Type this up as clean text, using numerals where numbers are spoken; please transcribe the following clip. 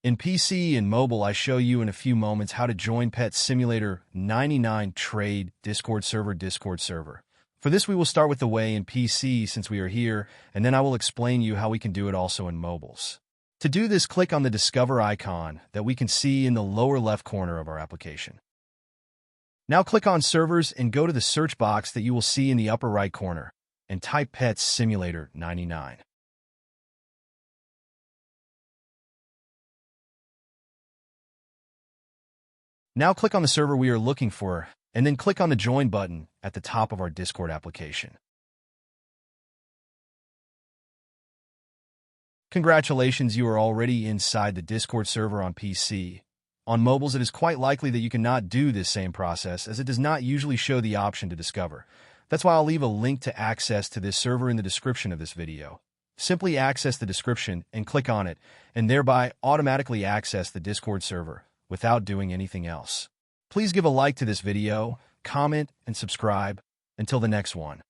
In PC and mobile, I show you in a few moments how to join Pet Simulator 99 Trade Discord server. For this, we will start with the way in PC since we are here, and then I will explain you how we can do it also in mobiles. To do this, click on the Discover icon that we can see in the lower left corner of our application. Now click on Servers and go to the search box that you will see in the upper right corner and type Pet Simulator 99. Now click on the server we are looking for, and then click on the Join button at the top of our Discord application. Congratulations, you are already inside the Discord server on PC. On mobiles, it is quite likely that you cannot do this same process, as it does not usually show the option to discover. That's why I'll leave a link to access to this server in the description of this video. Simply access the description and click on it, and thereby automatically access the Discord server without doing anything else. Please give a like to this video, comment, and subscribe. Until the next one.